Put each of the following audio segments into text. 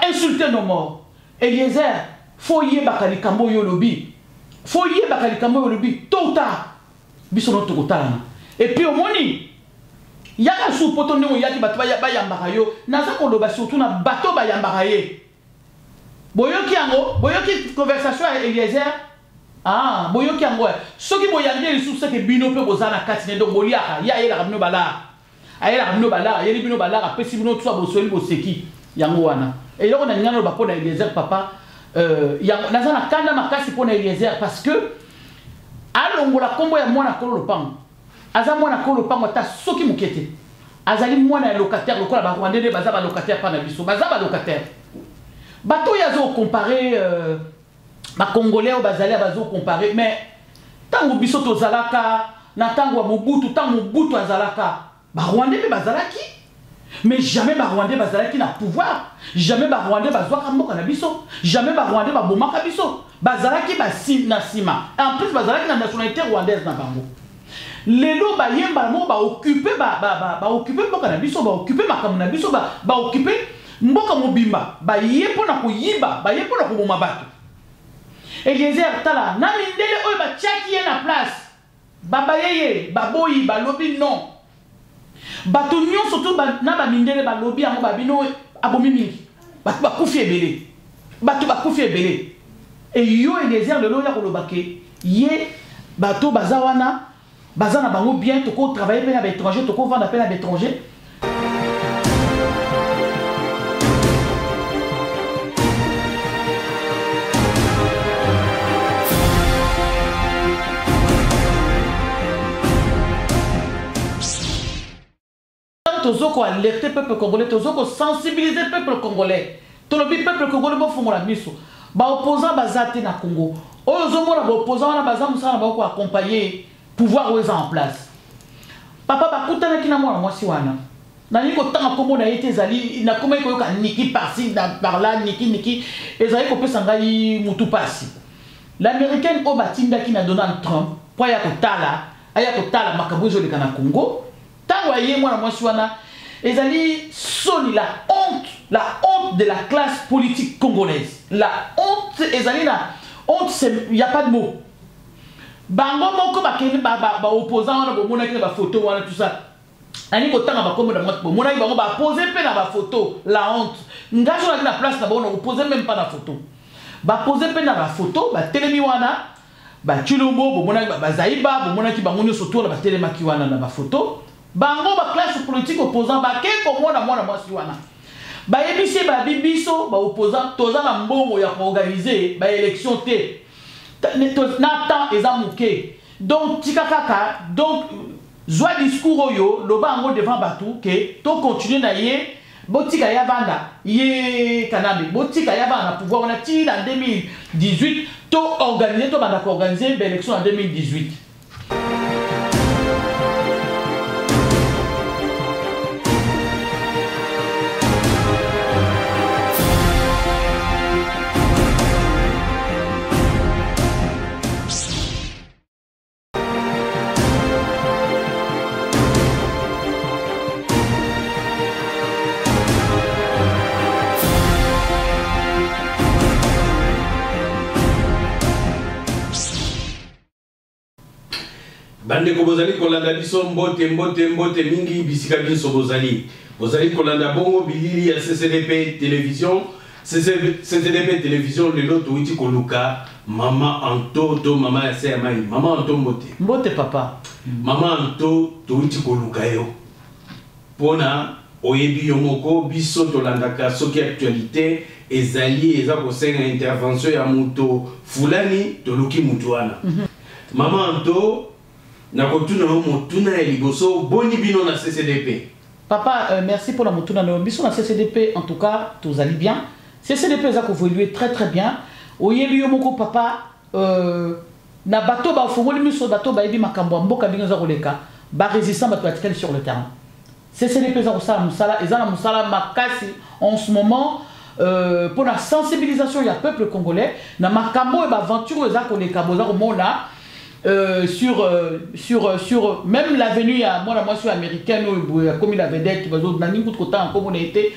insulter nos morts. Eliezer, faut y bakali kambo yo lobby. Faut y bakali kambo yo lobby. Tôt ou tard, biso no tokotana. Et puis au moni, yaka sou poto ne yaki bato ba yambaka yo. Naza ko loba surtout na bato ba yambaka ye. Boyoki yango, boyoki conversation avec Eliezer. Ah, boyoki yango. Soki boyangé les sous que bino pe bozana katine donc boliaka, ya yela bino bala. Ayela bino bala, yeli bino bala apesi bino twa bosoli boseki yango wana. Et là on a ngano ba pona Eliezer papa yango nazana kanda makasi pona Eliezer parce que alongola kombo ya mwana kolo lopango. Aza mwana kolo lopango ta soki mukete. Azali mwana ya locataire lokola ba Rwandais baza ba locataire pa na biso, baza ba locataire. Bato yazo comparer ba Congolais au bazali bazo comparer mais tango biso to zalaka na tango Mobutu tango Mobutu azalaka ba Rwandais be bazalaki mais jamais ba Rwandais bazalaki na pouvoir, jamais ba Rwandais bazwaka mboka na biso, jamais ba Rwandais ba bomaka biso, bazalaki ba na sima. En plus bazalaki na nationalité rwandaise na bango. Lelo ba yemba mo ba occuper ba occuper mboka na biso, ba occuper makamu na biso, ba occuper mboka mobimba, ba yepo na koyiba, ba yepo na koboma bato. Eliezer tala na mindele oyo ba tiaki ye na place. Baba yeye, baboyi, balobi non. Bato nyon surtout na ba mindele balobi yango babino abomi mingi. Bato bakufi ebele. Bato bakufi ebele. Et yo Eliezer lelo ya kolobake ye bato bazawana bazana bango bien toko travailler pe na ba étranger toko vendre pe na ba étranger. Tozoko alerter peuple congolais, tozoko sensibiliser peuple congolais. Tolobi peuple congolais bo fungola miso. Ba opposant bazate na Congo. Ozo mona ba opposant na baza musala ba ko accompagner pouvoir oza en place. Papa ba kutana kina mwana mwasi wana. Na niko tanga kombo na yete zali na koma ko yoka niki par-ci par là niki ezali ko pesa ngai mutu pasi. L'américaine o batinda kina Donald Trump kwa ya kotala, aya kotala makabuzo le kana Congo. Tango aye mwana mwasi wana ezali soni la honte de la classe politique congolaise. La honte ezali na honte, il n'y a pas de mot. Bango moko bakeni ba opposant wana bomona kene ba photo wana tout ça. Ani ko tanga ba kombo na mwasi bomona bango ba poser pe na ba photo, la honte. Ngajo na place na bona opposer même pas na photo. Ba poser pe na ba photo, ba telemi wana, ba chilombo bomona ba zaiba bomona ki bango nyoso to na ba telema ki wana na ba photo. Bango ba classe politique opposant ba ke ko mona mwana mwasi wana. Ba yebisi ba bibiso ba opposant toza na mbongo ya organiser ba élection te. Na temps ezamuke. Donc tikakaka donc zwa discours oyo lo bango devant batu ke to continuer na ye botika ya banda ye kanabe botika ya banda pouvoir on a tiré en 2018 to organiser to banda ko organiser une élection en 2018. Bande ko bozali kolanda biso mbote mingi bisika biso bozali kolanda bongo bilili ya CCDP télévision CCDP télévision lelo toiti koluka mama Anto to mama ya CMI mama Anto mbote papa mama Anto toiti koluka yo pona oyebi yomoko biso tolandaka soki actualité ezali eza kosenga intervention ya muto fulani toluki mutu wana mama Anto nakotuna motuna ya liboso boni bino na CCDP. Papa, merci pour la motuna na biso na CCDP. En tout cas, tous allez bien. CCDP ça évolué très bien. Oyebi yomoko papa na bato ba fongoli miso bato ba yebi makambo mboka bingo za koleka ba résistant bato atikali sur le terrain. CCDP ça ko musala ezana musala makasi en ce moment pour la sensibilisation du peuple congolais na makambo e ba aventure za koleka boza komona sur même l'avenue à moi la moitié américaine comme il avait dit comme on a été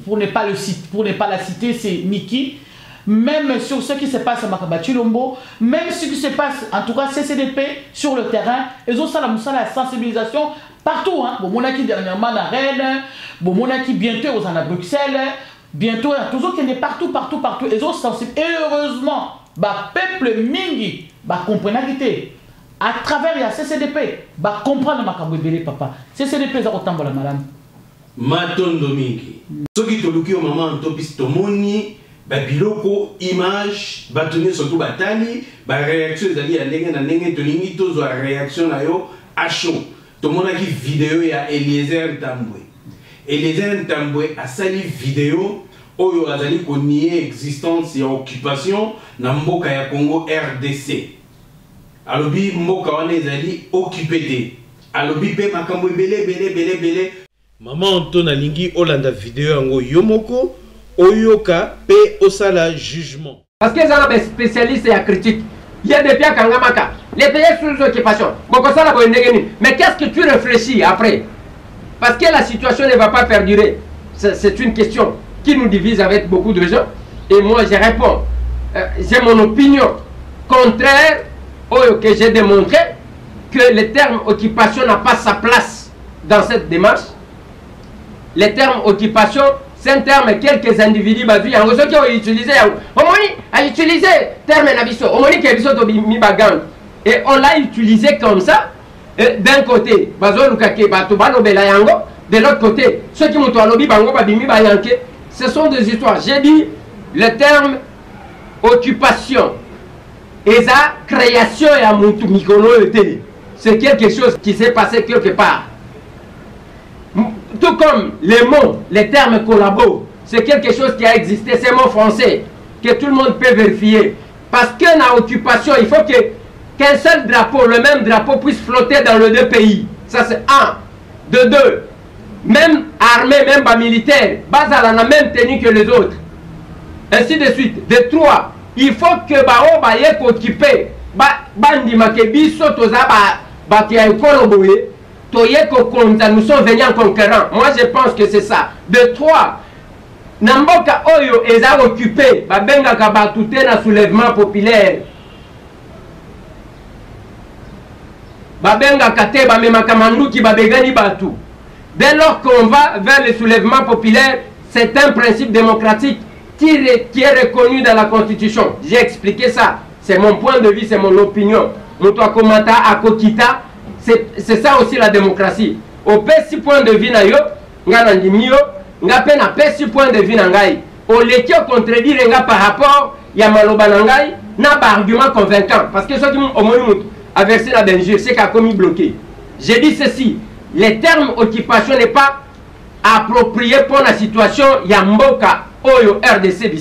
pour ne pas la citer, c'est Niki. Même sur ce qui se passe à Makabati Lombo, même ce qui se passe, en tout cas CCDP, sur le terrain, ils ont ça la sensibilisation partout. Hein. Bon, mon qui dernièrement à Rennes, bon, mon qui bientôt aux à Bruxelles, bientôt à tous autres qui est partout. Ils ont sensibilisé. Et heureusement, bah, peuple mingi, bah, comprenez à travers la CCDP, bah, comprendre Makabouébélé, papa. CCDP, ça autant la madame. Matondo mingi. Ce qui te luki au moment en topis tomoni, bah, biloko, image, bâtonnier surtout batali, bah, réaction, c'est-à-dire, à n'engue, tolingi, tous, réaction, là, yo, à chaud. Tout le monde a qui vidéo, il y a Eliezer Ntambwe. Eliezer Ntambwe a sali vidéo, où il y a une existence et occupation dans Mboka ya Congo RDC. Alobi Mboka wana ezali occupé. Alobi pe makambo belé. Maman Anton alingi olanda vidéo yango yomoko oyoka pe osala jugement. Parce que les gens sont spécialistes et à critique. Il y a des pays à Kangamaka. Les pays sous occupation. Mais qu'est-ce que tu réfléchis après? Parce que la situation ne va pas perdurer. C'est une question qui nous divise avec beaucoup de gens. Et moi, je réponds. J'ai mon opinion contraire que j'ai démontré que le terme occupation n'a pas sa place dans cette démarche. Le terme occupation, c'est un terme que quelques individus qui ont utilisé. On a utilisé le terme nabiso. On a utilisé et on l'a utilisé comme ça. D'un côté, de l'autre côté, ceux qui m'ont dit ce sont des histoires. J'ai dit le terme occupation et sa création et à c'est quelque chose qui s'est passé quelque part. Tout comme les mots, les termes collabos, c'est quelque chose qui a existé, c'est un mot français que tout le monde peut vérifier. Parce que dans l'occupation, il faut qu'un seul drapeau, le même drapeau puisse flotter dans les deux pays. Ça c'est un. De deux, même armée, même pas militaire, Bazala n'a même tenue que les autres. Ainsi de suite. De trois, il faut que Bao Baye occupé, Bandi Makebiso, Toza Bakia Koloboye, nous sommes venus en conquérant. Moi je pense que c'est ça. De trois, Namboka Oyo est occupé, Babenga Kabatute na soulèvement populaire. Babenga Kate, Bamemakamandu qui babegani Batu. Dès lors qu'on va vers le soulèvement populaire, c'est un principe démocratique qui est reconnu dans la Constitution. J'ai expliqué ça. C'est mon point de vue, c'est mon opinion. Moto Komata Akokita. C'est ça aussi la démocratie. Au P6 point de vue, na P6 point de vue, au l'équipe contredire par rapport à Maloba Nangai, n'a pas argument convaincant. Parce que ceux qui ont versé la danger, c'est qu'a commis bloqué. J'ai dit ceci, le terme occupation n'est pas approprié pour la situation Yamboka Oyo RDC.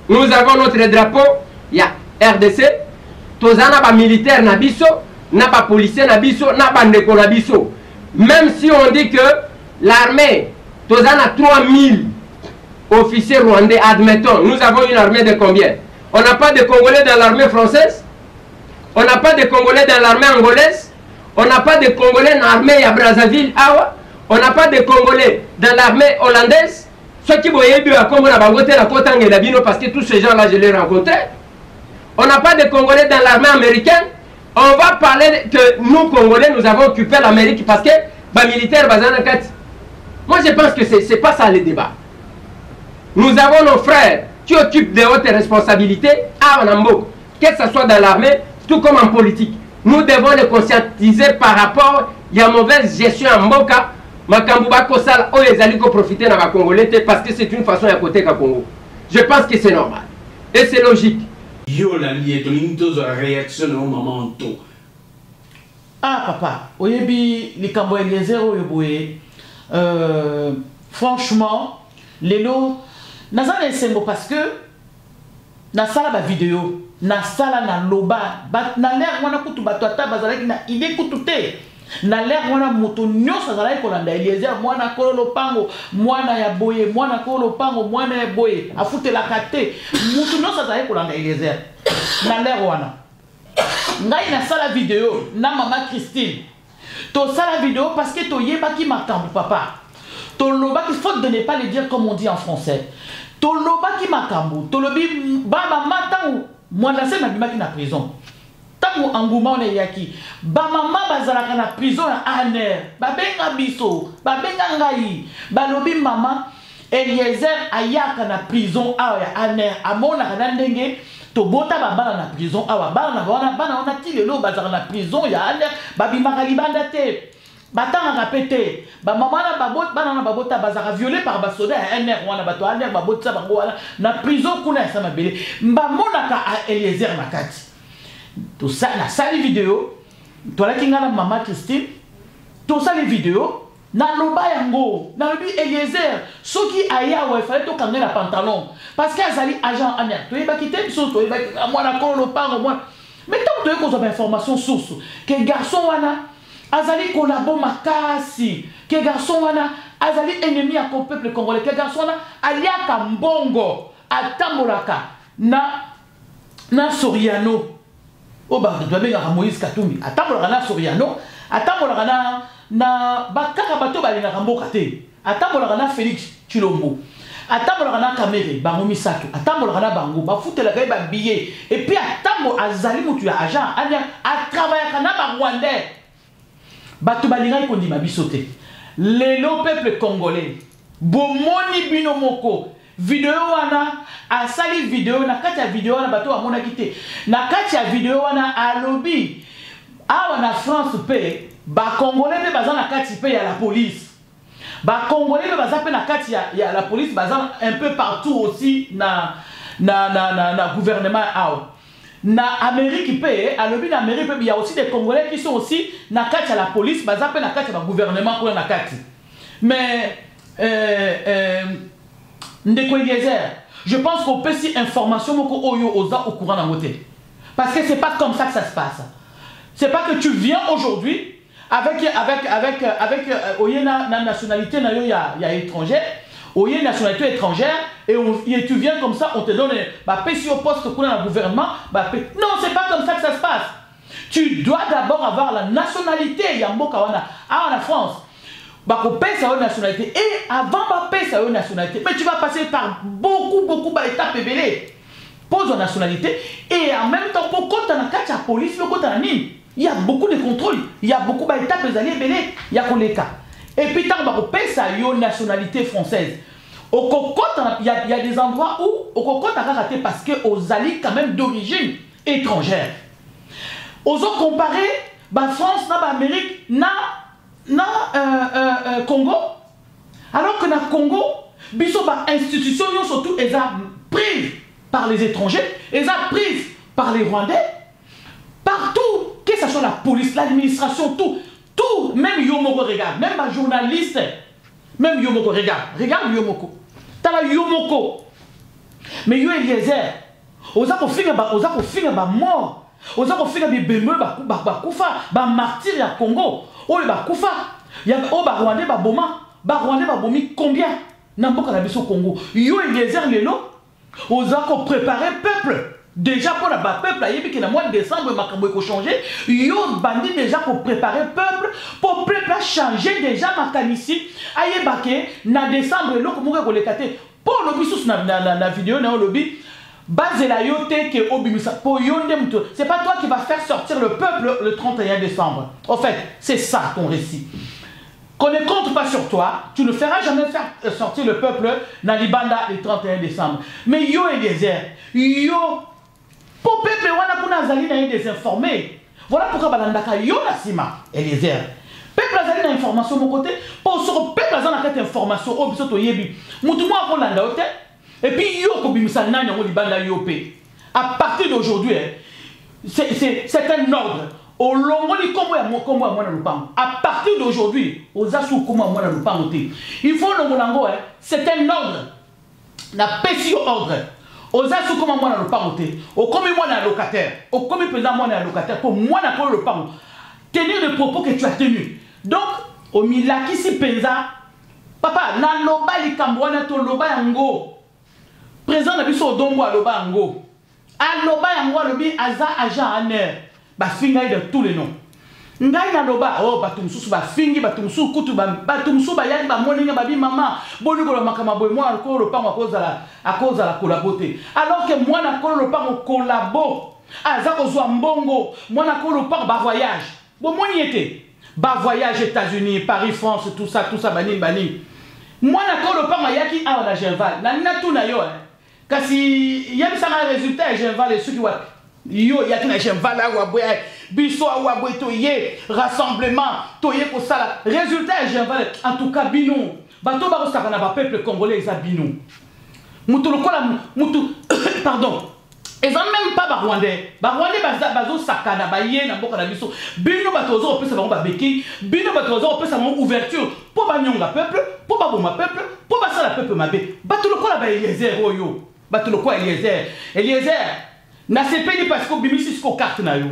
Nous avons notre drapeau, il y a RDC, Tozana ba militaire Nabiso. N'a pas policier nabiso, n'a pas ndeko nabiso. Même si on dit que l'armée, tous a 3000 officiers rwandais, admettons, nous avons une armée de combien? On n'a pas de Congolais dans l'armée française, on n'a pas de Congolais dans l'armée angolaise, on n'a pas de Congolais dans l'armée à Brazzaville, Awa, on n'a pas de Congolais dans l'armée hollandaise. Ceux qui voyaient bien comme on a voté la côte anglaise, parce que tous ces gens-là, je les ai rencontrés. On n'a pas de Congolais dans l'armée américaine. On va parler que nous, Congolais, nous avons occupé l'Amérique parce que les militaires, moi je pense que ce n'est pas ça le débat. Nous avons nos frères qui occupent de hautes responsabilités à Nambo, que ce soit dans l'armée, tout comme en politique. Nous devons les conscientiser par rapport à la mauvaise gestion en Mboka. Makambouba Kosal, oh les alliés qui profitent dans la Congolais parce que c'est une façon à côté du Congo. Je pense que c'est normal. Et c'est logique. Yo la réaction au moment tout. Ah papa, oyebi likambo Eliezer oyoboye. Franchement, lelo nazana esengo parce que na sala ba vidéo, na sala na loba, na l'air wana kutu bato ata bazalaki na idée kutu te. Na l'air wana moto nyonso azalaki kolanda Eliezer mwana kolo lopango, mwana ya boye, mwana kolo lopango, mwana ya boye, afutelaka te. Moto nyonso azalaki kolanda Eliezer. Na l'air wana. Ngai na sala vidéo na maman Christine. To sala vidéo parce que to yebaki makambo papa. Tolobaki, faute de ne pas le dire comme on dit en français. Tolobaki makambo. Tolobi baba matangu. Moi la scène mabimaki na prison. Tango anguma on yaki. Ba mama bazalaka na prison na aner. Ba benga biso. Ba benga ngai. Ba lobi mama Eliezer ayaka na prison awa ya aner. Amona kana ndenge. Tobota babana na prison awa. Bana wana ti lelo bazalaka na prison ya aner. Babimaka libanda te. Batanga répété, maman na babota bazaka violé par basoda NR wana bato NR babota bango wana na prison kuna ça mabele mbamonaka a Eliezer nakati to ça na sali vidéo to la kinga na maman Christine to sali vidéo na loba yango na lobi Eliezer soki aya wa fallait to kanga na pantalon parce que azali agent NR to yeba kité biso to yeba mwana ko lo pango moi mais tant to ko information source que garçon wana Azali kolabo makasi, que garçon wana azali ennemi à peuple congolais, que garçon wana aliaka mbongo, atambolaka na Soriano. Oba doit bien à Moïse Katumbi, atambolaka na Soriano, atambolaka na bakaka bato balinga mboka te, atambolaka na Félix Chilombo. Atambolaka na Kamere, bango misato, atambolaka na bango, bafutela kai ba billet et puis atambo azali mutu ya agent, a travailler kana ba Rwandais. Bato balinga kondi mabisote. Lelo peuple congolais. Bomoni bino moko. Vidéo wana asali vidéo na kati ya vidéo wana bato amona kite. Na kati ya vidéo wana alobi. Awa na France pe ba congolais pe baza na kati pe ya la police. Ba congolais pe baza pe na kati ya la police baza un peu partout aussi na gouvernement awa. Na Amérique paye, à l'objet d'Amérique, il y a aussi des Congolais qui sont aussi na kati à la police, bazapé na kati à le gouvernement pour na kati. Mais Ndeko Eliezer, je pense qu'on peut si information au courant d'un côté. Parce que c'est pas comme ça que ça se passe. C'est pas que tu viens aujourd'hui avec na nationalité na y a étranger. Ou une nationalité étrangère et tu viens comme ça, on te donne si au poste qu'on a le gouvernement. Non, c'est pas comme ça que ça se passe. Tu dois d'abord avoir la nationalité. Yamboka en France. On paye sa nationalité. Et avant de payer sa nationalité, mais tu vas passer par beaucoup d'étapes évelées. Pose la nationalité. Et en même temps, pour quand tu as la police, il y a beaucoup de contrôles. Il y a beaucoup d'étapes évelées. Il y a les cas. Et puis, tant que paye sa nationalité française, il y a des endroits où on a raté parce que aux alliés quand même d'origine étrangère. Aux autres comparés, France, Amérique, Congo. Alors que dans le Congo, les institutions surtout elles sont prises par les étrangers, elles sont prises par les Rwandais, partout, que ce soit la police, l'administration, tout. Même Yomoko regarde, même un journaliste, même Yomoko regarde Yomoko. T'as la Yomoko. Mais Yo Eliezer, osa ko finga ba mort, osa ko finga bi bembe ba kufa, ba martyr ya Congo, o ba kufa, ya o ba Rwandais ba bomi combien na mboka na biso Congo. Yo Eliezer lelo, osa ko préparer peuple. Déjà pour le peuple, il y a le mois de décembre, il faut changer. Il y a bandit déjà pour préparer le peuple, pour le peuple changer déjà ma ici. Il y a en décembre, pour le bisus la vidéo, c'est pas toi qui vas faire sortir le peuple le 31 décembre. En fait, c'est ça ton récit. Qu'on ne compte pas sur toi, tu ne feras jamais faire sortir le peuple dans l'Ibanda le 31 décembre. Mais yo Eliezer, yo. Pour le peuple, on a des informés. Voilà pourquoi Balandaka yo la sima Eliezer. Peuple a des informations de mon côté. Pour ce peuple a des informations au bisoto yebi. Moutouma a Rolanda hôtel. Et puis yo ko bimisa nani ngo libanda yopé. À partir d'aujourd'hui, c'est un ordre. Au longo li kombo ya mwana lupango. À partir d'aujourd'hui, aux asu kombo mwana lupango te. Il faut longo lango c'est un ordre. Na pesio ordre. Oza sou comme moi dans le pango, au comme moi dans le locataire, au comme président moi dans le locataire, pour moi dans le pango, tenir les propos que tu as tenus. Donc, au milaki si penza, papa, na loba li kambwana to loba yango, président na biso odongo a loba yango, a loba yango lobi aza agent aner, ba finga de tous les noms. ngai na loba oh bato mususu ba fingi bato mususu kutu bato mususu ba yaki ba moninga ba bi mama boni ko makama boy moi ko lo pango akoza la collaborer alors que moi na ko lo pango collabo aza ko zwa mbongo moi na ko lo pango ba voyage bon moni était ba voyage États-Unis Paris France tout ça bani moi na ko lo pango yaki a na Genval na tout na yo kasi yem ça un résultat Genval et ceux qui wa yo yaki na Genval là wa boy biso awa boy to ye rassemblement to ye ko sala résultat Genval en tout cas bino bato ba ko sakana ba peuple congolais za bino mutu lokola mutu pardon ils ont même pas Rwandais bazo sakana ba ye na mboka na biso bino bato zo opesa bango ba beki bino bato zo opesa bango ouverture po ba nyonga peuple po ba boma peuple po ba sala peuple mabe bato lokola ba Eliezer oyo bato lokola Eliezer na sepeli parce que bimisi sko carte na yo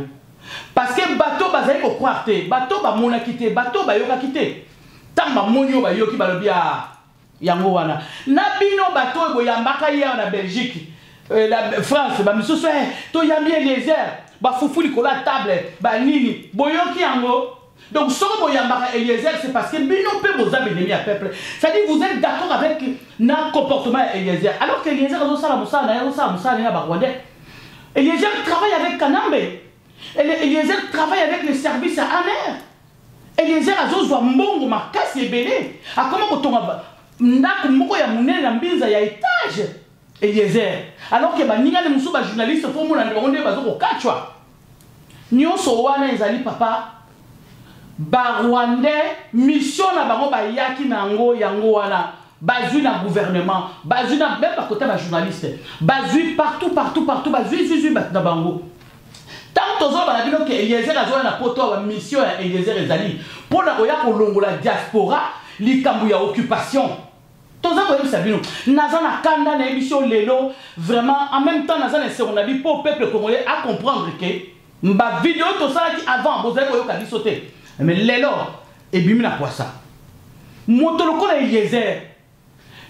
parce que bato bazali ko croire te bato ba mona kité bato ba yoka kité tamba monyo ba yoki ba lobia yango wana na bino bato bo yambaka ya na Belgique la France ba misusu to yambi Eliezer ba fufu likola table ba nini boyoki yango donc soko bo yambaka Eliezer c'est parce que bino pe boza benemi à peuple ça dit vous êtes d'accord avec na comportement Eliezer alors que Eliezer zo sala musala na yo sala musala na ba Rwandais Eliezer travaille avec Kanambe Eliezer travaille avec les services à ANR Eliezer azozwa mbongo makasi ebele akoma kotonga ndako moko ya munene na mbinza ya étage Eliezer alors que baninga le musu ba journaliste fo mona ndeko nde bazo kokachwa nyonso wana ezali papa ba Rwandais mission na bango ba yaki nango yango wana bazui na gouvernement bazui na même à côté ba journaliste bazui partout bazui na bango tant tozo ba bino ke Eliezer azo na poto ba mission ya Eliezer ezali pona koya kolongola diaspora likambu ya occupation toza ko yebisa bino naza na kanda na émission lelo vraiment en même temps naza na secondaire pour peuple congolais à comprendre que mba vidéo to sala ki avant bozali ko yoka biso te mais lelo ebimi na kwa ça moto lokola Eliezer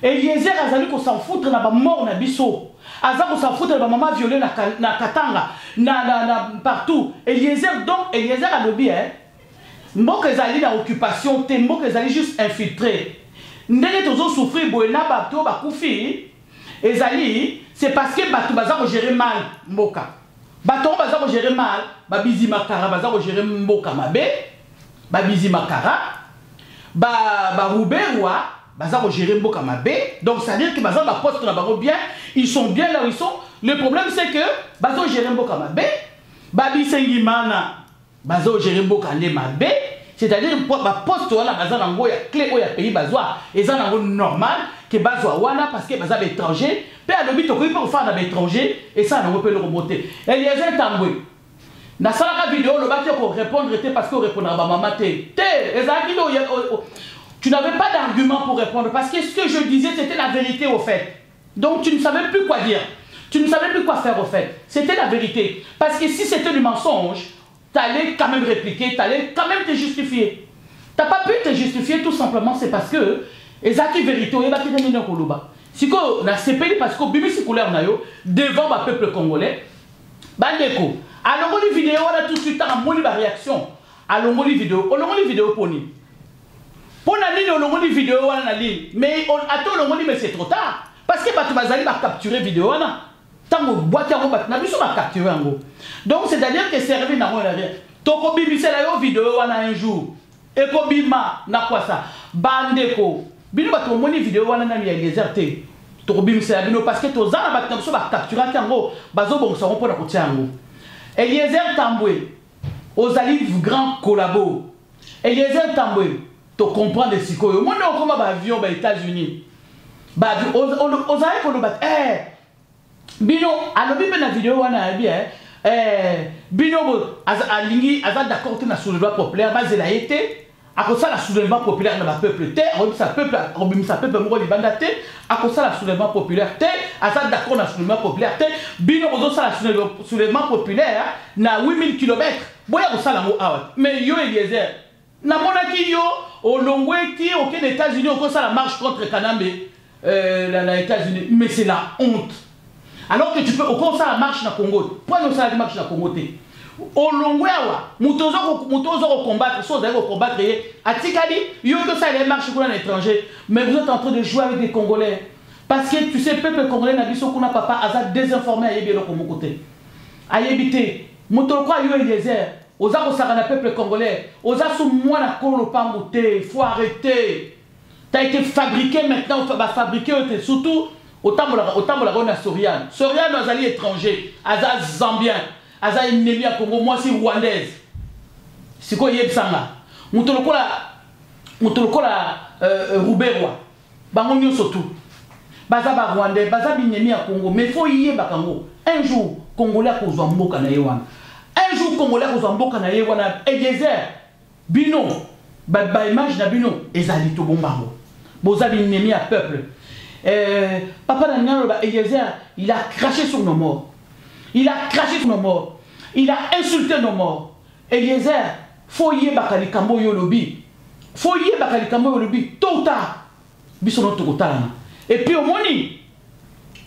azali ko s'en foutre na ba mort na biso aza ko s'en foutre na ba maman violée na Katanga na partout Eliezer donc Eliezer a lobi mboka ezali na occupation te mboka ezali juste infiltré ndenge tozo souffrir boye na bato ba kufi ezali c'est parce que bato baza ko gérer mal mboka bato baza ko gérer mal ba bizima kara baza ko gérer mboka mabe ba bizima kara ba ruberwa baza ko gérer mboka mabe donc ça veut dire que baza ba poste na bango bien ils sont bien là où ils sont le problème c'est que baza ko gérer mboka mabe ba bisengi mana baza ko gérer mboka ne mabe c'est-à-dire ba poste wala baza nango ya clé o ya pays bazwa eza nango normal que bazwa wana parce que baza étranger pe alobi to ko pas faire na étranger et ça nango peut le remonter Eliezer Tambwe na sala vidéo le bâti ko répondre était parce que répondre ba maman te ezaki do tu n'avais pas d'argument pour répondre parce que ce que je disais c'était la vérité au fait donc tu ne savais plus quoi dire tu ne savais plus quoi faire au fait c'était la vérité parce que si c'était du mensonge tu allais quand même répliquer tu allais quand même te justifier t'as pas pu te justifier tout simplement c'est parce que ezaki vérité et baki nene koloba siko na sepeli parce que bimisi couleur na yo devant ba peuple congolais bandeko alongoli vidéo wala tout de suite en moni ba réaction alongoli vidéo poni pona nini olongoli vidéo wana na ligne mais attends olongoli mais c'est trop tard parce que bato bazali ba capturer vidéo wana tango boîte yango bato na biso ba capturer yango donc c'est à dire que servi na rien toko bimisela yo vidéo wana un jour et ko bima na quoi ça bandeko bino bato moni vidéo wana na ya Eliezer te toko bimisela bino parce que to zana bato na biso ba capturer yango bazo bongsa ko pona ko tia yango Eliezer Tambwe ozali grand collabo Eliezer Tambwe to comprendre sikoyo moi non comme ba avion ba États-Unis ba ozali ko lobat bino alobi pe na vidéo wana bien bino alingi aza d'accord que na soulèvement populaire bazela été akosa la soulèvement populaire na ba peuple te sa peuple moko libanda te akosa la soulèvement populaire te aza d'accord na soulèvement populaire te bino ozo sala soulèvement populaire na 8000 km boya kosala ngo awa mais yo Eliezer na monaki yo olongweki aucun États-Unis okosa la marche contre Kanambe les États-Unis mais c'est la honte alors que tu peux au ça la marche na Congo pourquoi nous ça la marche na Congo te olongwewa mutozo combattre so za combattre atikali yo que ça les marche pour l'étranger mais vous êtes en train de jouer avec des Congolais parce que tu sais peuple congolais na biso kuna papa aza désinformé ayebi lo komo côté ayebité mutoko yo Eliezer oza ko saka na peuple congolais oza sous moi na kolo pamboté faut arrêter tu as été fabriqué maintenant on va fabriquer surtout autant la Soriano azali étranger aza zambien aza ennemi à Congo moi c'est rwandaise siko yebsanga mutolokola Ruberwa bango nyonso tout baza ba rwandais baza ennemi à Congo mais faut yeba kango un jour congolais kozwa mboka na yewana un jour congolais kozwa mboka na yewana Eliezer bino ba image na bino ezali to bombango bozali ennemi à peuple papa Daniel Eliezer il a craché sur nos morts. Il a craché sur nos morts. Il a insulté nos morts. Eliezer, faut y bakali kambo yolobi. Faut y bakali kambo yolobi. Tôt ou tard, bisono tokotana. Et puis au moni,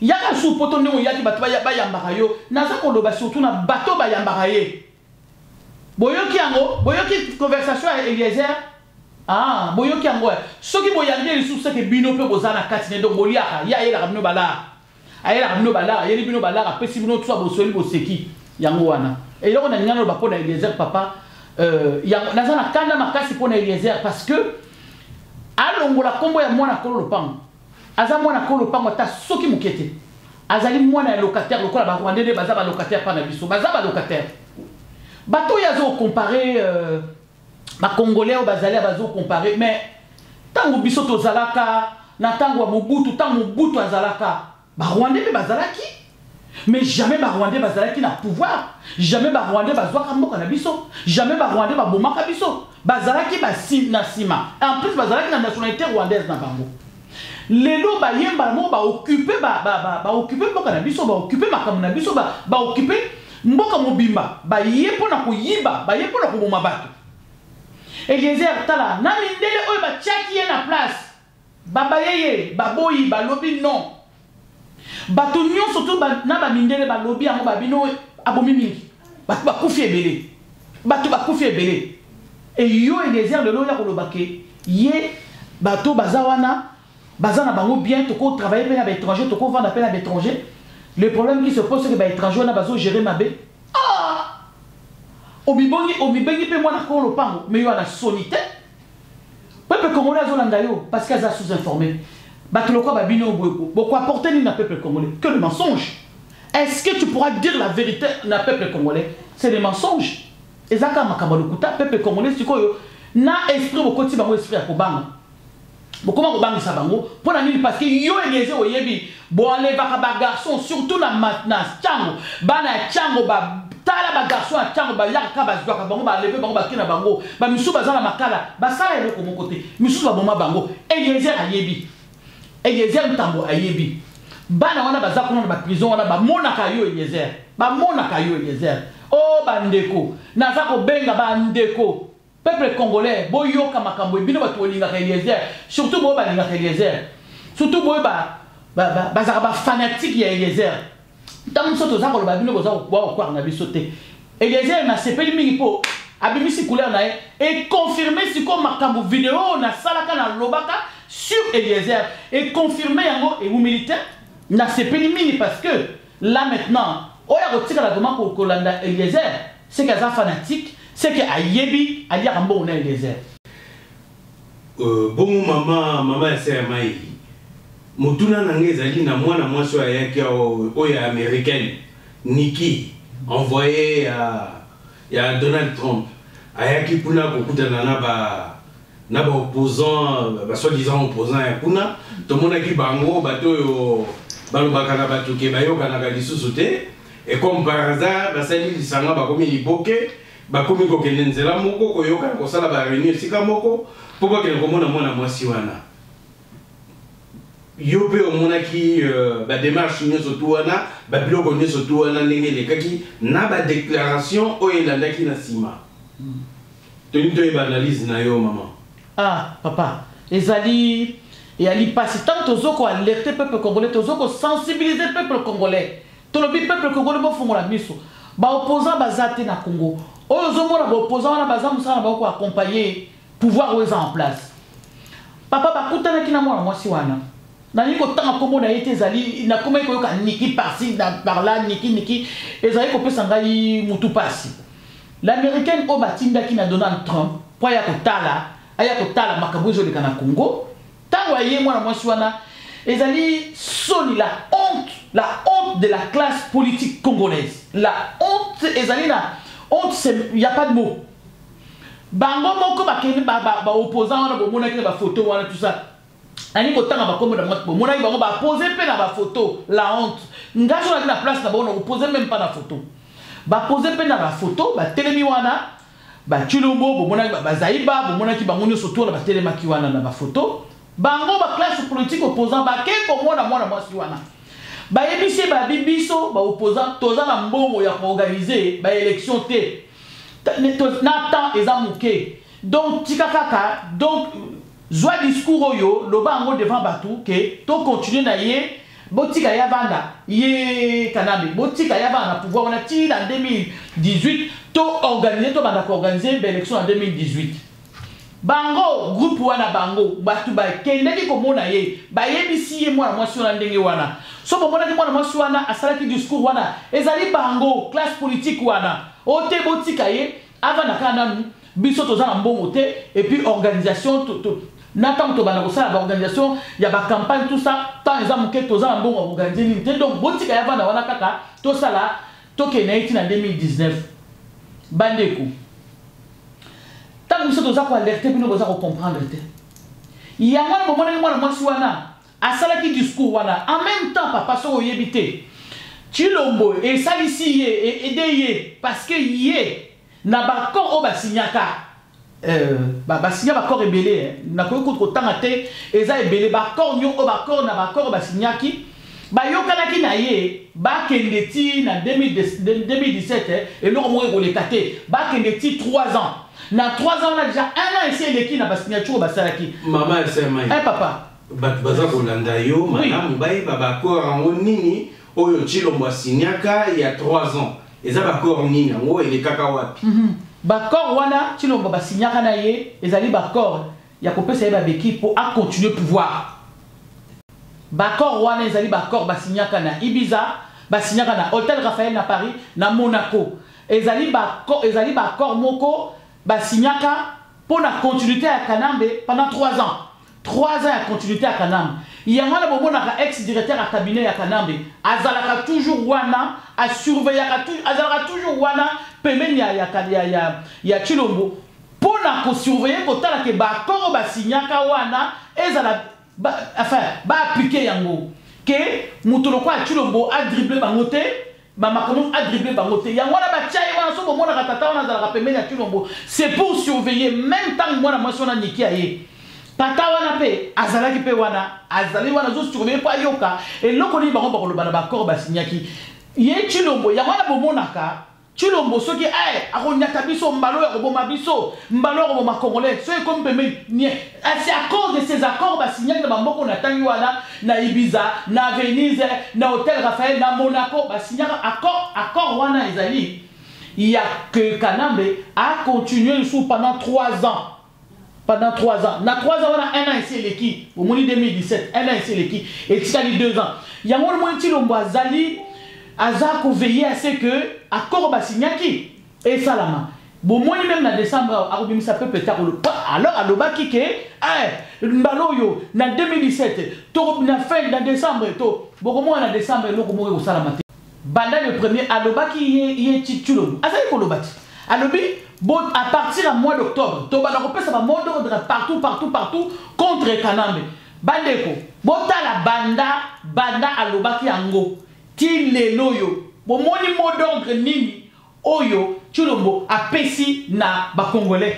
il y a un sous-poton de yaki bato ba yambarayo. Naza koloba surtout na bato ba yambaraye. Boyoki ango, boyoki conversation avec Eliezer. Ah, boyoki ango. Ce qui boyangé les sous ce que bino pe bozana katine donc boliaka. Ya yela ramno bala. Ayela ramno bala, yeli bino bala apesi bino tout bosoli boseki yango wana. Et là on a ngano ba pona Eliezer papa yango nazana kanda makasi pona Eliezer parce que alongola kombo ya mwana kolo lopango. Aza mwana kolo lopango ta soki mukete. Azali mwana ya locataire lokola ba Rwandais baza ba locataire pa na biso. Baza ba locataire. Bato yazo comparer ba Congolais au bazali bazo comparer mais tango biso to zalaka na tango Mobutu tango Mobutu azalaka ba Rwandais bazalaki mais jamais ba Rwandais bazalaki na pouvoir jamais ba Rwandais bazwaka mboka na biso jamais ba Rwandais babomaka biso bazalaki ba na sima en plus bazalaki na nationalité rwandaise na bango lelo ba yemba mo ba occuper ba occuper mboka na biso ba occuper makamu na biso ba occuper mboka mobimba ba yepo na koyiba ba yepo na koboma bato Eliezer tala na mindele oyo ba tchaki na place baba yeye baboyi balobi non bato nyon surtout na ba mindele balobi yango babino abomi mingi bato bakufi ebele bato bakufi ebele et yo Eliezer lelo ya kolobake ye bato bazawana bazana bango bien toko travailler pe na ba étranger toko vendre pe na ba étranger le problème qui se pose c'est que ba étranger na bazo gérer mabe omibengi pe mwana ko lopango mais yo na sonité peuple congolais azolanda yo parce qu'ils sont sous-informés bato lokwa babino beaucoup apporter ni na peuple congolais que le mensonge. Est-ce que tu pourras dire la vérité na peuple congolais? C'est des mensonges. Ezaka makabalokuta peuple congolais sikoyo na esprit bokoti bango esprit ya kobanga bokoma kobangisa bango pona nini parce que yo Eliezer oyebi bo aller ba garçon surtout na maintenant chango bana ya chango ba tala ba garçon ya chango ba yaka ba zwaka bango ba lever bango ba kina bango ba misu bazana makala ba sala eloko mon côté misu ba boma bango Eliezer ayebi Eliezer ntambo ayebi bana wana bazakuna na ba prison wana ba monaka yo Eliezer oh bandeko nazako benga ba ndeko peuple congolais boyoka makambo bino bato olingaka Eliezer surtout bo balingaka Eliezer surtout bo bazaka ba fanatique ya Eliezer tant soto zako ba bino boza kwa na biso te Eliezer na sepeli mingi po abimisi couleur na et confirmer siko makambo vidéo na salaka na lobaka sur Eliezer et confirmer yango et militaire na sepeli mingi parce que là maintenant oya kotika la doma ko kolanda Eliezer c'est que ça fanatique c'est que ayebi alia kambo na Eliezer bon maman c'est mai mutuna nangeza li na mwana mwasi wa yake oya américaine Nikki envoyé à Donald Trump ayaki puna kokutana na ba opposant ba soi-disant opposant ya kuna to mona ki bango bato yo balobaka na bato ke bayoka na lisusu te et comme par hasard basali lisanga bakomi liboke bakomi kokende nzela moko koyoka kosala ba réunion sika moko po bakende komona mwana mwasi wana yo pe omonaki ba démarche nyonso to wana ba biloko nyonso to wana ndenge lekaki na ba déclaration oyo elandaki na sima toni to ba analyse na yo maman. Ah papa ezali et ali passe tant tozoko alerter peuple congolais tozoko sensibiliser peuple congolais tolobi peuple congolais bo fungola miso ba opposant bazate na Congo oyo zomona ba opposant wana baza musala ba ko accompagner pouvoir oyo en place papa bakutana kina mwana mwasi wana na niko tanga kombo na yete ezali na kombo ko yoka niki par-ci par là niki ezali ko pesa ngai mutu pasi l'américaine o batinda ki na Donald Trump po ya kotala makambo ezo leka na Congo tango aye mwana mwasi wana ezali soni la honte de la classe politique congolaise la honte ezali na honte il y a pas de mot bango moko bakeni ba opposant wana bomona ki ba photo wana tout ça ani kotanga bakombo na mwa bomona ki bango ba poser pe na ba photo la honte ngaso na place na bona opposer même pas na photo ba poser pe na ba photo ba telemi wana ba Chilombo bomona ki ba Zaiba bomona ki bango nyoso to na ba telema ki wana na ba photo bango ba classe politique opposant ba ke ko mona mwasi wana ba yebisi ba bibiso ba opposant toza na mbongo ya organiser ba élection te na temps ezamuke donc tikakaka donc zwa discours oyo loba ngo devant batu ke to continuer na ye botika ya banda ye Kanambe botika ya banda pouvoir on a tiré en 2018 to organiser to banda ko organiser l'élection en 2018 bango groupe wana bango batu ba kendeki ko mona ye ba yebisi ye mwana mwasi wana ndenge wana so bomona ki mwana mwasi wana asalaki discours wana ezali bango classe politique wana ote botika ye avant na kana biso toza na mbongo te et puis organisation na tant to bana ko sala ba organisation ya ba campagne tout ça tant les amuke toza na mbongo organiser ni te donc botika ya bana wana kaka to sala to kenaiti na 2019 bandeko tant biso toza ko alerter bino boza ko comprendre te ya mwana bomona mwana mwasi wana asalaki discours wana en même temps papa so oyebite Chilombo et salisi ye aidé parce que yé na ba corps o ba signaka ba signa ba corps rebellé na ko ko tanga te eza ebele ba corps nyo o ba corps na ba corps ba signaki ba yokanaki na ye ba kendeti na 2017 et loko mo ko le kate ba kendeti 3 ans na 3 ans on a déjà 1 an ici eleki na ba signature ba salaki maman elle sait mai papa baza ko landa yo madame bayi ba corps en nini oyo Chilombo asinyaka il y a 3 ans eza ba corps nini ngo ele kaka wapi ba corps wana Chilombo basinyaka na ye ezali ba corps ya kopesa ye ba beki pour a continuer pouvoir ba corps wana ezali ba corps basinyaka na Ibiza basinyaka na Hôtel Raphaël na Paris na Monaco ezali ba corps moko basinyaka pour la continuité à Kanambe pendant 3 ans 3 ans à continuité à Kanambe. Il y a un ex-directeur à cabinet à Kanambe. Azalaka toujours wana, a surveiller azalaka toujours wana, pemeni ya Chilombo. Pour la surveiller kota la ke ba koro ba signaka wana, ezala enfin ba appliquer yango. Que mutulo kwa Chilombo a dribblé bangote, ba makomo a dribblé bangote. Ya wana ba tchai wana so bomona katata wana azalaka pemeni ya Chilombo. C'est pour surveiller même temps moi na sona niki aye. Tata wana pe azalaki pe wana azali wana zo surveiller pa yoka et loko ni bango bakolo bana bakor basinyaki ye Chilombo ya wana bomonaka Chilombo soki akonyaka biso mbalo ya koboma biso mbalo ya koboma congolais so comme peme ni c'est à cause de ces accords basinyaki na bamboko na tangi wana na Ibiza na Venise na Hôtel Raphaël na Monaco basinyaka accord wana ezali il y a que Kanambe a continué sous pendant 3 ans. Pendant 3 ans. Na 3 ans, on a 1 an ici l'équipe. Au moins 2017, 1 an ici l'équipe. Et tu as 2 ans. Il y a un moment où Chilombo Azali, Azako veillé à ce que, à Korba Signaki, et Salama. Bon, moi, même en décembre, ça peut peut-être. Alors, à l'Obaki, Mbaloyo, en 2017, na fin de décembre, bon, moi, en décembre, l'Okomo au Salamate. Banda le premier, à l'Obaki, il est Chilombo. Azali Kolobati. À l'Obi, bon, à partir du mois d'octobre, ça va mot d'ordre partout contre Kanambe. Bandeko, bota la banda à l'Obaki Ango, ti le loyo. Bon, moni mot d'ordre nini, oyo, Chilombo a pesi na ba Congolais.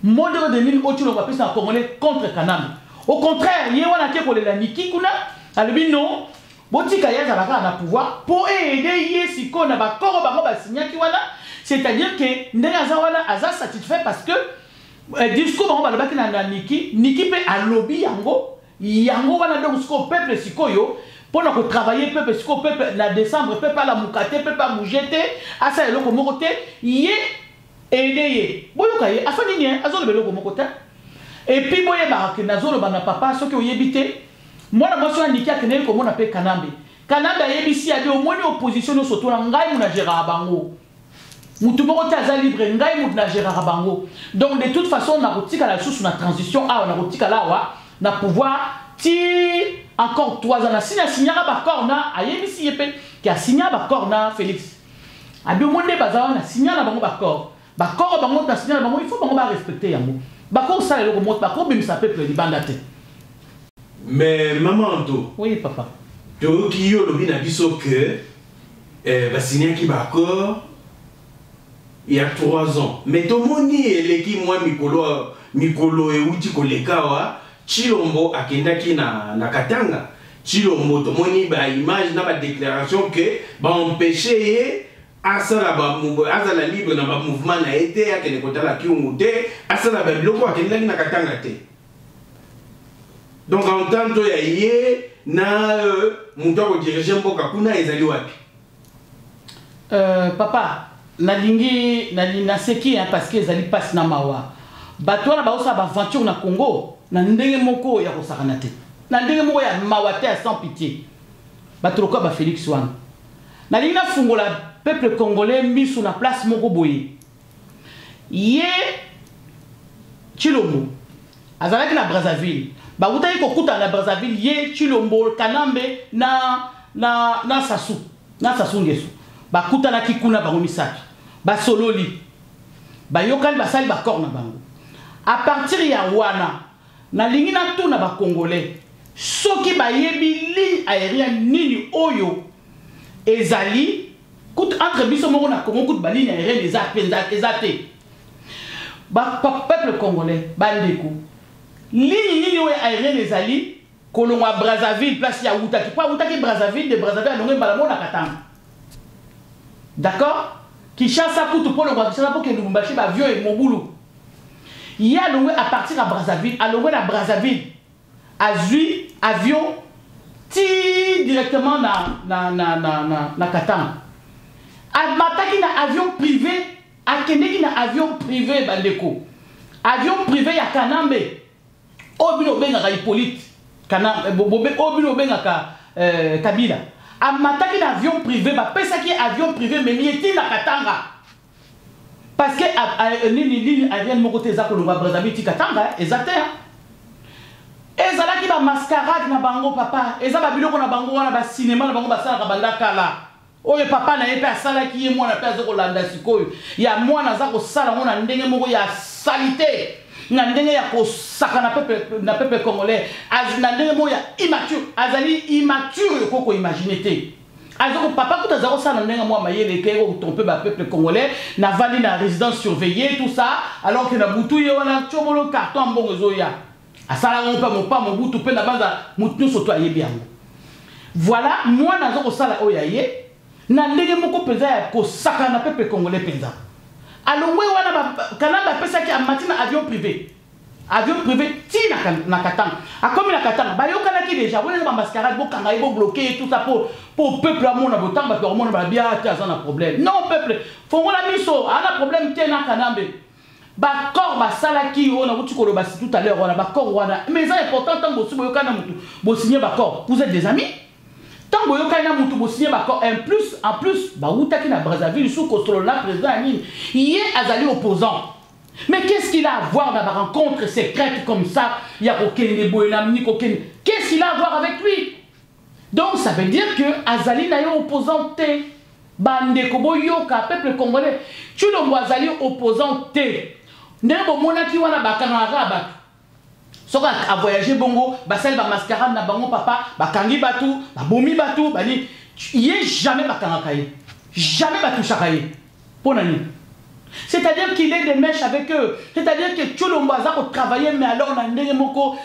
Mot d'ordre nini, o Chilombo a pesi na Congolais contre Kanambe. Au contraire, yé wana ke kolela niki kuna, alobi non, botika ya zalaka na pouvoir, pour aider yé siko na ba koro ba ba signaki wana. C'est-à-dire que Ndenazawana a satisfait parce que discours va le Niki peut à lobby yango wana donc ce peuple sikoyo pour nous travailler peuple parce que peuple na décembre peuple pas la mukate peuple pas bouger à ça le comme côté yé aider boyo kaye afani ni azolo belo comme côté et puis boye ba que nazolo bana papa ce que oyebité moi na moso andiki akene comme on appelle kanambe ayebisi ade au moins opposition no soto ngai muna gérera bango mutu moko te aza libre ngai mutu na gérera bango donc de toute façon na kotika la sous na transition a na kotika la wa na pouvoir ti encore 3 ans na signer ba corna ayebisi yepe qui a signé ba corna Félix abi monde bazawa na signer na bango ba corps bango na signer bango il faut bango ba respecter yango ba corps ça le remonte ba corps bim sa peuple di bandate mais maman to oui papa to ki yo lobi na biso que ba signer ki ba corps il y a 3 ans mais to moni eleki moi mikolo e uti kolekawa Chilombo akendaki na Katanga Chilombo to moni ba image na ba déclaration que ba empêcher asala azala libre na ba mouvement na été akene kotala kiunguté asala ba bloko akendaki na Katanga te donc en tant que yé na muto ko diriger mboka kuna ezali wapi papa nalingi na seki hein, parce que ezali passe na mawa bato na baosa ba aventure na Congo na ndenge moko ya kosakana te na ndenge moko ya mawate à sans pitié bato ko ba Félix wana nalingi na fungola peuple congolais misu na place moko boye ye Chilombo azalaki na Brazzaville ba utaki kokuta na Brazzaville ye Chilombo Kanambe na Sassou Nguesso ba kuta na kikuna bango misato ba sololi ba yokali ba sali ba corps na bango à partir ya wana na lingi na tuna ba congolais soki ba yebi ligne aérienne nini oyo ezali kut entre biso moko na Congo kut ba ligne aérienne ezate ba peuple congolais ba ndeko ligne nini oyo aérienne ezali kolongwa Brazzaville place ya utaki pa utaki Brazzaville de Brazzaville alongwe balamo na Katanga d'accord Kinshasa kutu polo kwa Kinshasa pour que Lubumbashi ba avion et Mobulu il y a longwe à partir à Brazzaville à longwe à Brazzaville à Zui avion ti directement na Katanga à mataki na avion privé à kendeki na avion privé bandeko avion privé ya Kanambe obino benga Hippolyte Kanambe bobe obino benga Kabila a mataki na avion privé ba pesa ki avion privé mais mieti na Katanga parce que ni avion moko te za ko longwa Brazzaville ti Katanga exacté ezala ki ba mascarade na bango papa eza ba biloko na bango wana ba cinéma na bango ba sala ka banda kala oyo papa na yepe asala ki ye mwana pe azoko landa sikoyo ya mwana za ko sala ngona ndenge moko ya salité na ndenge ya ko saka na peuple congolais na ndenge moko ya immature azali immature ko imaginer te azoko papa kuta za ko sala ndenge mwa mayele ke ko tromper ba peuple congolais na vali na résidence surveillée tout ça alors que na butu ye wana chomolo carton mbongo zoya asala ngo pa mo butu pe na banza mutu soto ayebi yango voilà moi nazo ko sala oya ye na ndenge moko peza ya ko saka na peuple congolais peza alongwe wana Kanambe pesa ki amatina avion privé ti na Katanga a comme na Katanga ba yokana ki déjà wona ba mascarade bo kanga bo bloquer tout ça pour peuple amona botam ba pour mona ba bien ta ça na problème non peuple fongola miso ana problème te na Kanambe ba corps ba sala ki ona buti ko lo ba tout à l'heure ona ba corps wana mais c'est important tant bo su bo yokana mutu bo signer ba corps vous êtes des amis tant que vous avez un signé en plus, vous avez na Brazzaville sous contrôle là président Anine. Il est azali opposant. Mais qu'est-ce qu'il a à voir dans la rencontre secrète comme ça? Il y a qu'est-ce qu'il a à voir avec lui? Donc ça veut dire que Azali n'a pas opposant te. Bande kobo yoka peuple congolais. Tu le vois Azali opposant te. Nebo monaki wana bakanga rabat. Soka a voyagé bongo, basel ba mascarade na bango papa, bakangi batu, babomi batu, bani yé jamais bakanga kaye. Jamais batu chakaye. Ponani. C'est-à-dire qu'il est des mèches avec eux. C'est-à-dire que Tcholombo a travaillé mais alors na ndenge moko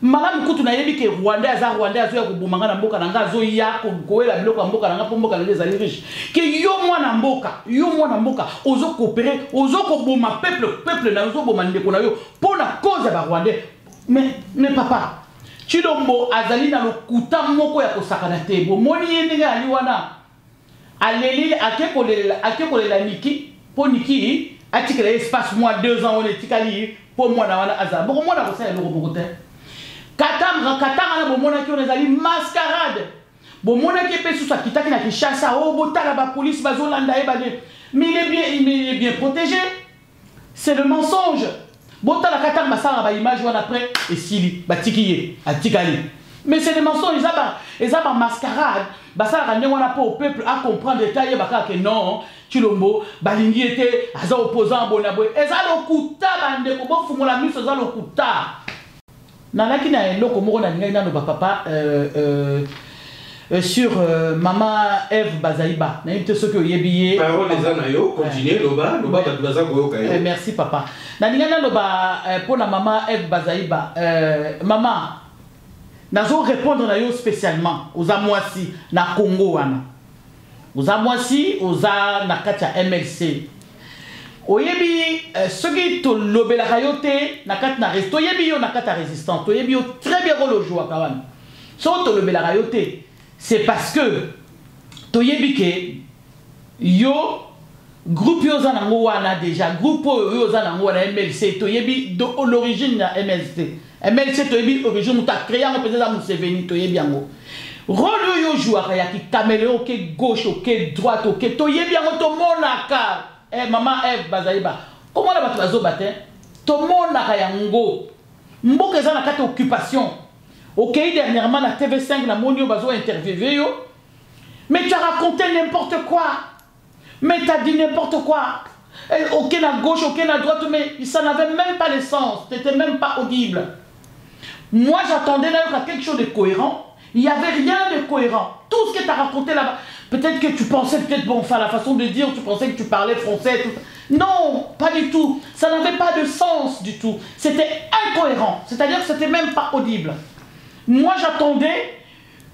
Madame Koutou na yebi ke Rwandais azoya ko bomanga na mboka nanga azoya ko koela biloko mboka nanga po mboka les alliés riches. Que yo mwana mboka ozo coopérer, ozo ko boma peuple na ozo boma ndeko na yo pour la cause ya ba Rwandais. Mais papa, Chilombo azali na lokuta moko ya kosakana te bomoni ye ndenge ali wana aleli akekolela Niki po Niki atikela espace moi 2 ans on etikali po mwana wana aza boko mwana kosala eloko boko te katanga na bomona ki on ezali mascarade bomona ki pe sous akitaki na Kinshasa o botala ba police bazolanda e bade mais il est bien protégé. C'est le mensonge. Botala katanga basala ba image wana après et sili batikiye atikali. Mais c'est des mensonges, ils ont mascarade. Basala kanye wana po au peuple à comprendre détail baka que non, Chilombo balingi était aza opposant bonaboy. Ezalo kuta bande ko bo fungola miso ezalo kuta. Nalaki na eloko moko na ninga no papa sur maman Eve Bazaïba. Na yite soki oyebiye. Parole les anayo, continuez loba baza ko yoka. Merci papa. Na ninga no ba pour la maman Eve Bazaïba. Maman nazo répondre na yo spécialement aux Amwasi na Congo wana. Aux Amwasi, aux na katia MLC. Oyebi soki to lobela rayote na kat na resto oyebi yo na kata résistant. Oyebi yo très bien rôle jouer kawan. So to lobela rayote, c'est parce que toyebi ke yo groupe yo za nango wana déjà groupe yo za nango wana MLC toyebi de l'origine na MLC. MLC toyebi origine muta créé en peut-être Museveni toyebi yango. Rôle yo jouaka ya ki caméléon ke gauche ke droite ke toyebi yango to monaka. Maman Eve Bazaïba. Comment la bato bazo batin? To monaka yango. Mboka za na kata occupation. OK dernièrement la TV5 la monio bazo interviewé yo. Mais tu as raconté n'importe quoi. Mais tu as dit n'importe quoi. OK à gauche, OK à droite, mais ça n'avait même pas de sens. Tu n'étais même pas audible. Moi, j'attendais d'ailleurs à quelque chose de cohérent. Il n'y avait rien de cohérent. Tout ce que tu as raconté là-bas, peut-être que tu pensais, bon, enfin, la façon de dire, tu pensais que tu parlais français. Tout. Non, pas du tout. Ça n'avait pas de sens du tout. C'était incohérent. C'est-à-dire que ce n'était même pas audible. Moi, j'attendais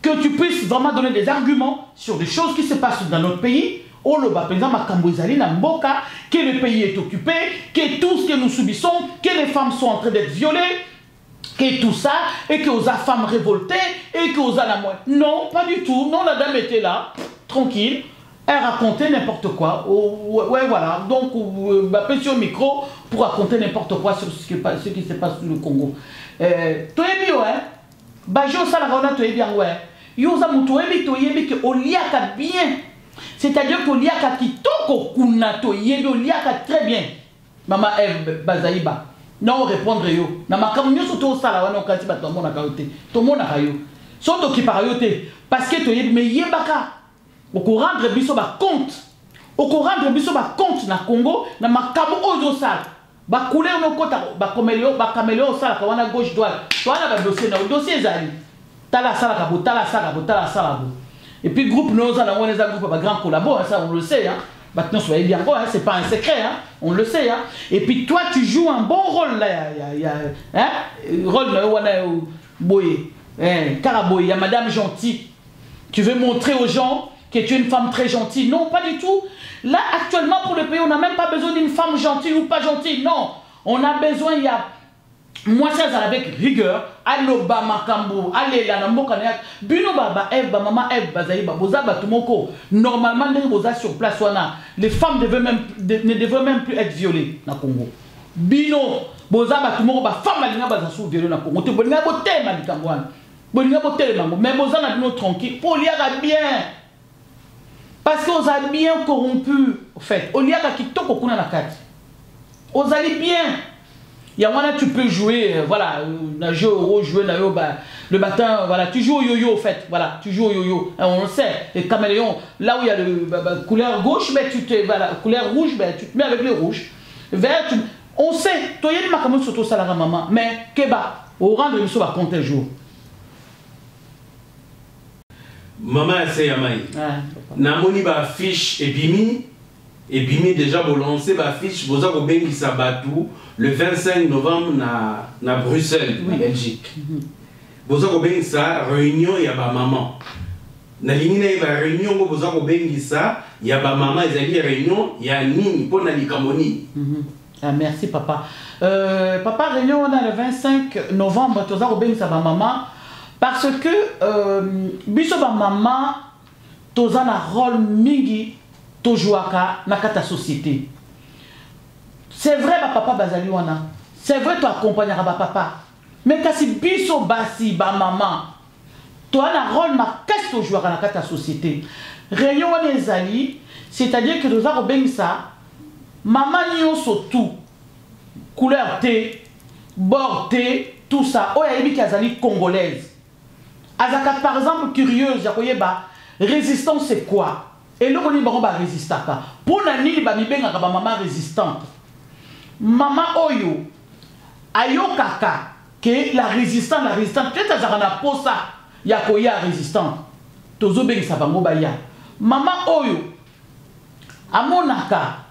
que tu puisses vraiment donner des arguments sur des choses qui se passent dans notre pays. Oh, le par exemple, à Kambouizali, Namboka, que le pays est occupé, que tout ce que nous subissons, que les femmes sont en train d'être violées, que tout ça, et que aux femmes révoltées, et que aux la moelle. Non, pas du tout. Non, la dame était là, tranquille. Elle racontait n'importe quoi. Ouais, voilà. Donc, on sur le micro pour raconter n'importe quoi sur ce qui se passe sur le Congo. Toyebi, ouais. Bajo, ça, la rona, toyebi, ouais. Yosa, moutoyebi, toyebi, que oliaka bien. C'est-à-dire que oliaka kitoko kunato, yebi, oliaka très bien. Maman Eve Bazaïba. Non, répondre yo. Na makamunyo soto sala wana okati ba tomona kayote. Tomona kayo. Soto ki parayote parce que toyebi me yebaka. Oko rendre biso ba compte. Oko rendre biso ba compte na Congo na makamu ozo sala. Ba couleur no kota ba caméléon sala ka wana gauche droite. Wana ba dossier ezali. Tala sala ka bo, tala sala bo, tala sala bo. Et puis groupe nous a on les a groupe ba grand collabo, ça on le sait hein. Maintenant, soyez bien quoi, hein, c'est pas un secret, hein, on le sait. Hein. Et puis toi, tu joues un bon rôle là. Hein, rôle là, boy, Caraboy, il y a Madame Gentille. Tu veux montrer aux gens que tu es une femme très gentille. Non, pas du tout. Là, actuellement, pour le pays, on n'a même pas besoin d'une femme gentille ou pas gentille. Non, on a besoin, il y a. Moi, ça, avec rigueur, alloba makambo, allez là, nambokanek, bino baba, Eve, maman Eve, bazaïba, boza batumoko. Normalement, les boza sur place, les femmes ne devraient même plus être violées dans le Congo. Bino, boza batumoko, ba femme alina baza sous violée dans le Congo. Tu bonga boté malikambouane, bonga boté le mambo, mais boza na bino tranquille, pour l'y a bien. Parce qu'on a bien corrompu, en fait, on y a qui toko kuna na kati. On a bien. Il y a un tu peux jouer, voilà, jouer le matin, voilà, tu joues au yo-yo en fait, voilà, tu joues au yo-yo, on le sait, les caméléons, là où il y a la couleur gauche, ben, voilà, couleur rouge, ben, tu te mets avec le rouge, vert, on sait, toi il y a des macamots surtout ça la maman, mais keba, au rang de l'issue va compter le jour. Maman c'est Yamaï, namoni ba fiche et bimi déjà vous lancez ma fiche vous avez bien qui s'abattu le 25 novembre na Bruxelles en Belgique. Vous avez bien ça réunion il y a ba maman. Na ligne na réunion vous avez bien ça il y a ba maman ils allaient réunion il y a nini pour na likamoni. Merci papa. Papa réunion on a le 25 novembre tu as bien ça ba maman parce que biso ba maman toza na rôle mingi to jouaka na kata société. C'est vrai ba papa bazali wana. C'est vrai tu accompagneras ba papa. Mais kasi biso basi ba maman to na rôle ma qu'est-ce que jouaka na kata société. Réunion wana ezali, c'est-à-dire que toza ko bengisa maman nyonso tout couleur T, bord T, tout ça. Oh ya yebi ki azali congolaise. Azaka par exemple curieuse ya koyeba résistance c'est quoi? Et là on dit bon ba résistaka. Pour na nini ba mibenga ka ba maman résistante. Maman oyo ayokaka que la résistante peut-être azaka na posa ya koya résistante. Tozo bengisa bango ba ya. Maman oyo amonaka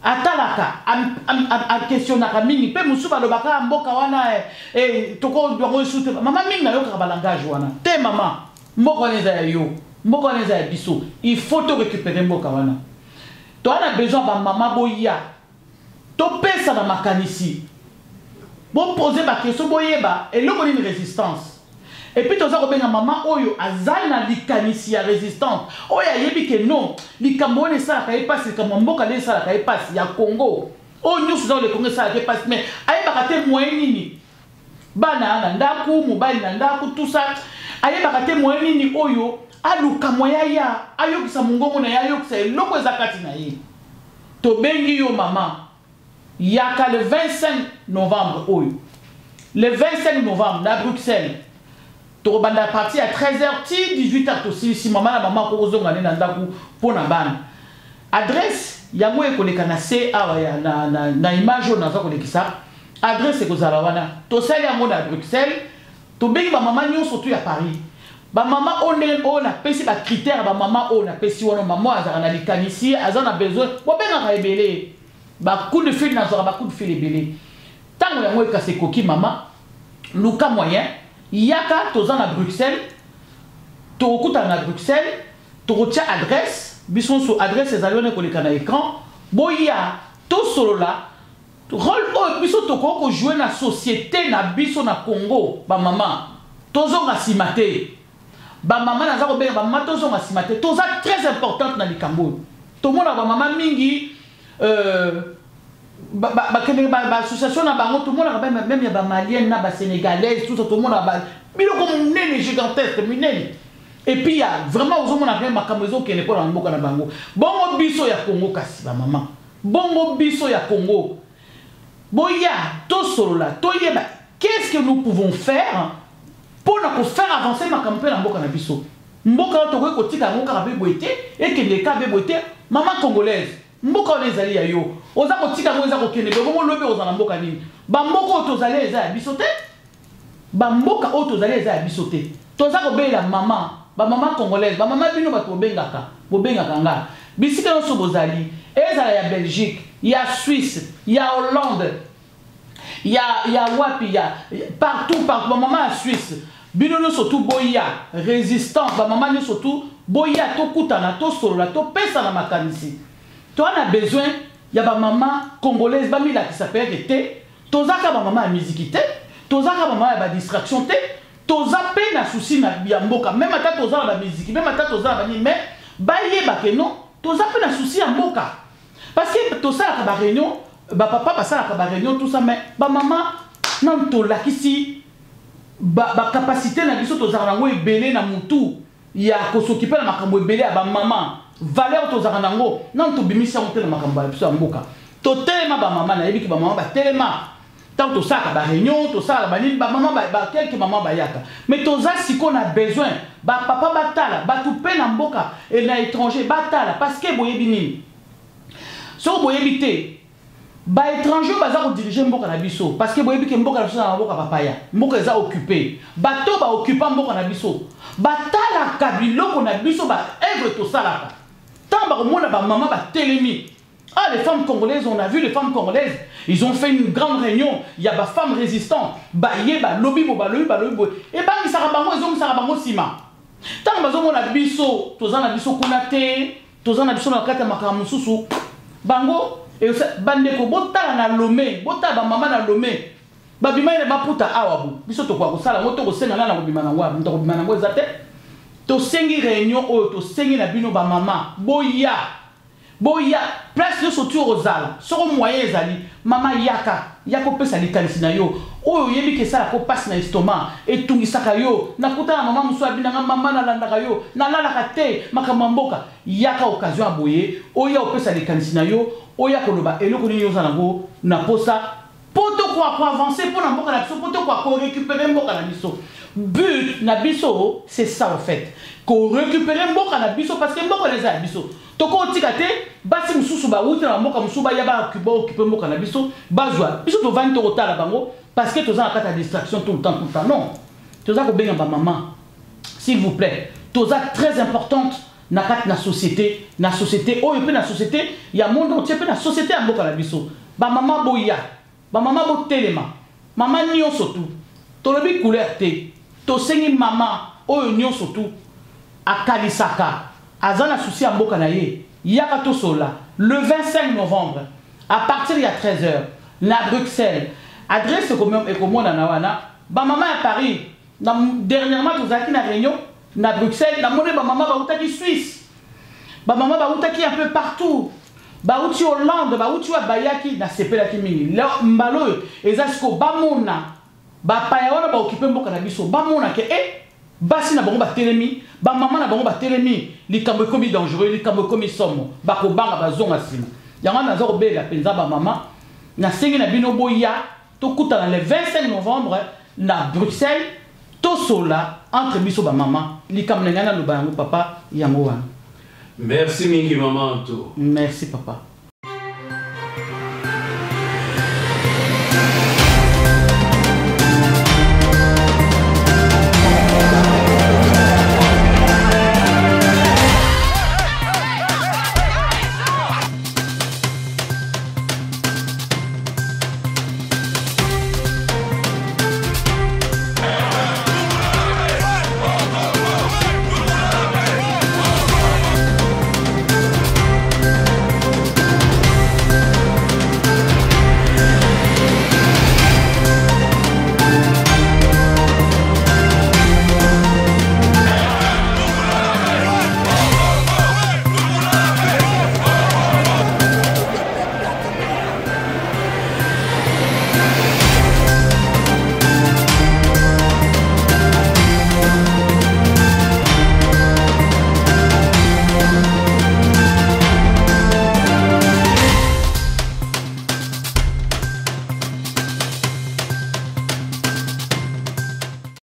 atalaka a questionnaka mingi pe musuba lobaka mboka wana toko doit soutenir maman mingi na yoka ba langage wana te maman mboka wana yo mboka wana biso il faut te récupérer mboka wana to ana besoin ba maman boya to pesa na makanisi bon poser ba question boyeba et loko ni résistance. Et puis, tu as dit maman, oyo, azana likanisi ya résistante. Oya yebi que non, likamone ça la passe, likambo kale ça la passe, ya Congo. Oh, nous faisons le Congo ça la passe, mais aye bakate moyen nini. Bana na ndaku, mobile na ndaku, tout ça. Aye bakate moyen nini oyo, aluka moya ya, ayo kisa mungongo na ya, ayo kisa loko ezakati na ye. To bengi yo maman. Yaka le 25 novembre oyo. Le 25 novembre à Bruxelles. Tu vas partir à 13h, 18h aussi, si maman et maman pour na ban. Adresse, il y a moins qu'on est canassé, na image, on a ça. Adresse, c'est que vous avez tu sais, à Bruxelles, tu bénis ma maman, surtout à Paris. Ma maman, on a payé des critères, ma maman, on a payé on maman, on a des canissiers, on a besoin, on a rébellé. Coup de fil, on a coup de fil ébélé. Tant que vous avez cassé coquille, maman, nous, cas moyen. Yaka tozan à Bruxelles, tokuta na Bruxelles, tokotia adresse, bison sur adresse les alliés qu'on est à l'écran, boya to solo là, rôle o biso toko ko jouer na société na biso na Congo, ba maman, tozo na simate, ba maman na zako be ba maman tozo na simate, toza très importante na likambo, to mona ba maman mingi association na bango tout le monde a même ya ba malienne na ba sénégalaise tout ça tout le monde a ba bilo comme nene gigantesque minene et puis il y a vraiment aux hommes on a bien makamezo qui n'est pas dans le mboka na bango bongo biso ya Congo kasi ba maman bongo biso ya Congo boya to solo là to yeba qu'est-ce que nous pouvons faire pour nous faire avancer makampe na mboka na biso mboka to ko tika ngo ka be boité et que les ka be boité maman congolaise mboka on ezali ya yo oza kotika ngo eza kokende bongo lobe oza na mboka nini ba mboka otozali eza ya bisote ba mboka otozali eza ya bisote toza kobela maman ba maman congolaise ba maman bino bato bobengaka nga bisika no so bozali ezala ya Belgique ya Suisse ya Hollande ya wapi ya partout ba maman ya Suisse bino no surtout boya résistance ba maman no surtout boya to kutana to solo to pesa na makanisi. Tu as besoin, il y a ma maman congolaise, qui s'appelle T. Tu as ma maman musique, tu as ma maman distraction, tu as peine à souci na mboka. Même à tu as la musique, même à tu as la mais baye bakeno, tu as peine à souci en mboka. Parce que tu as la réunion, papa passe à la réunion, tout ça, mais maman, non, tu as ici, capacité na biso tu as la belé na mutu, il y a qu'on s'occupe de ma belé à maman. Valeur tozaka nango non to bimisa motela makamba biso mboka to telema ba maman na yebiki ba maman ba telema tant to saka ba réunion to sala ba nini ba maman ba quelques maman ba yaka mais toza si qu'on a besoin ba papa batala ba tout pe na mboka et na étranger batala parce que boyebi nini so boyebi te ba étranger baza ko diriger mboka na biso parce que boyebi ke mboka na biso na mboka papaya mboka eza occupé bato ba occupa mboka na biso batala kabiloko na biso ba œuvre to salaka. Maman ah, les femmes congolaises, on a vu les femmes congolaises, ils ont fait une grande réunion. Il y a des femmes résistantes. Lobby, et ils ont sima. Tant que on a biso, tozan a biso kunate, tozan a biso na kata makamususu. Bango, et bandeko, bota na lomé, bota ba maman na lomé. babima ile baputa awabu biso to kwa kusala moto ko senga na ko bimana ngwa mto ko bimana ngwa zate to sengi réunion o to sengi na bino ba mama boya place de sotu rozala soko moyen ezali mama yako pesa likanisi na yo oyo yebi ke sala ko passe na estomac etungisaka yo nakuta na mama muso abinanga mama na landaka yo na lalaka te makamamboka yaka occasion aboye oya opesa likanisi na yo oya koloba eloko nini yo zanango na posa poto kwa avancer pour na mboka na biso poto kwa récupérer mboka na biso but na biso c'est ça en fait ko récupérer mboka na biso parce que mboka les a biso toko tikate basi mususu ba wuta na mboka mususu ba yaba occuper mboka na biso bazwa biso to vandi to kotala bango parce que toza na kata distraction tout le temps non toza ko benga ba maman s'il vous plaît toza très importante na kata na société oyo pe na société ya monde entier pe na société ya mboka na biso ba maman boya ba maman bo telema maman nyonso tout to lobi couleur te to sengi maman oyo nyonso tout akalisaka azana souci à mboka na ye yaka to sola le 25 novembre à partir de 13h na Bruxelles adresse comme na wana ba maman à Paris dernièrement vous avez une réunion na Bruxelles na mone ba maman ba utaki Suisse ba maman ba utaki un peu partout ba uti Hollande ba uti wa bayaki na sepela ki mingi mbalo ezasko ba mona ba paya wana ba occuper mboka na biso ba mona ke basi na bango ba telemi ba mama na bango ba telemi likambo komi dangereux likambo komi somo ba ko banga ba zonga sima yanga na zoko bela penza ba mama na sengi na bino boya to kuta na le 25 novembre na Bruxelles to sola entre biso ba mama likambo ngana lo ba yango papa yango wana. Merci mingi maman to. Merci papa.